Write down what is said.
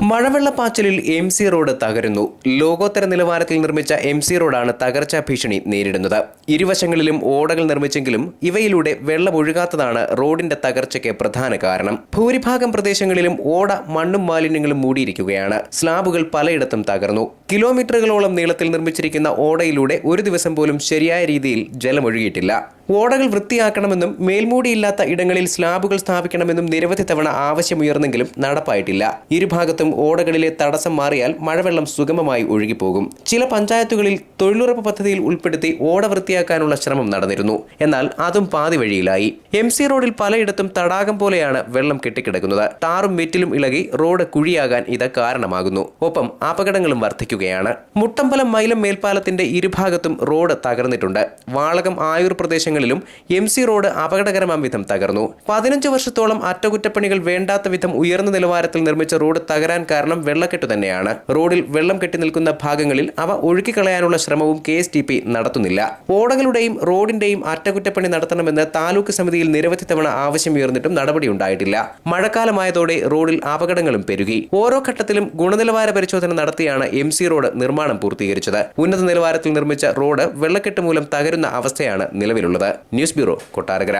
മഴവെള്ളപ്പാച്ചിലിൽ MC. Road തകരുന്നു. ലോകോത്തര നിലവാരത്തിൽ നിർമ്മിച്ച എം.സി. റോഡാണ് തകർച്ചാ ഭീഷണി നേരിടുന്നത്. ഇരുവശങ്ങളിലും ഓടകൾ നിർമ്മിച്ചെങ്കിലും ഇവയിലൂടെ വെള്ളം ഒഴുകാത്തതാണ് റോഡിന്റെ തകർച്ചയ്ക്ക് പ്രധാന കാരണം. ഭൂരിഭാഗം പ്രദേശങ്ങളിലും ഓട മണ്ണും മാലിന്യങ്ങളും മൂടിയിരിക്കുകയാണ്. സ്ലാബുകൾ പലയിടത്തും തകർന്നു. കിലോമീറ്ററുകളോളം നീളത്തിൽ നിർമ്മിച്ചിരിക്കുന്ന ഓടയിലൂടെ ഒരു ദിവസം പോലും ശരിയായ രീതിയിൽ ജലമൊഴുകിയിട്ടില്ല. ഓടകൾ വൃത്തിയാക്കണമെന്നും മേൽമൂടിയില്ലാത്ത ഇടങ്ങളിൽ സ്ലാബുകൾ സ്ഥാപിക്കണമെന്നും നിരവധി തവണ ആവശ്യമുയർന്നെങ്കിലും നടപ്പായിട്ടില്ല. ഇരുഭാഗത്തും ഓടകളിലെ തടസ്സം മാറിയാൽ മഴവെള്ളം സുഗമമായി ഒഴുകിപ്പോകും. ചില പഞ്ചായത്തുകളിൽ തൊഴിലുറപ്പ് പദ്ധതിയിൽ ഉൾപ്പെടുത്തി ഓട വൃത്തിയാക്കാനുള്ള ശ്രമം നടന്നിരുന്നു. എന്നാൽ അതും പാതി വഴിയിലായി. എം.സി. റോഡിൽ പലയിടത്തും തടാകം പോലെയാണ് വെള്ളം കെട്ടിക്കിടക്കുന്നത്. ടാറും മെറ്റിലും ഇളകി റോഡ് കുഴിയാകാൻ ഇത് കാരണമാകുന്നു. ഒപ്പം അപകടങ്ങളും വർദ്ധിക്കുകയാണ്. മുട്ടമ്പലം മൈലം മേൽപ്പാലത്തിന്റെ ഇരുഭാഗത്തും റോഡ് തകർന്നിട്ടുണ്ട്. വാളകം ആയൂർ പ്രദേശങ്ങളിലും എം.സി. റോഡ് അപകടകരമാം വിധം തകർന്നു. 15 വർഷത്തോളം അറ്റകുറ്റപ്പണികൾ വേണ്ടാത്ത വിധം ഉയർന്ന നിലവാരത്തിൽ നിർമ്മിച്ച റോഡ് തകരാൻ കാരണം വെള്ളക്കെട്ട് തന്നെയാണ്. റോഡിൽ വെള്ളം കെട്ടി നിൽക്കുന്ന ഭാഗങ്ങളിൽ അവ ഒഴുക്കിക്കളയാനുള്ള ശ്രമവും KSTP നടത്തുന്നില്ല. ഓടകളുടെയും റോഡിന്റെയും അറ്റകുറ്റപ്പണി നടത്തണമെന്ന് താലൂക്ക് സമിതിയിൽ നിരവധി തവണ ആവശ്യമുയർന്നിട്ടും നടപടിയുണ്ടായിട്ടില്ല. മഴക്കാലമായതോടെ റോഡിൽ അപകടങ്ങളും പെരുകി. ഓരോ ഘട്ടത്തിലും ഗുണനിലവാര പരിശോധന നടത്തിയാണ് എം.സി. റോഡ് നിർമ്മാണം പൂർത്തീകരിച്ചത്. ഉന്നത നിലവാരത്തിൽ നിർമ്മിച്ച റോഡ് വെള്ളക്കെട്ട് മൂലം തകരുന്ന അവസ്ഥയാണ് നിലവിലുള്ളത്. News bureau, Kottarakkara.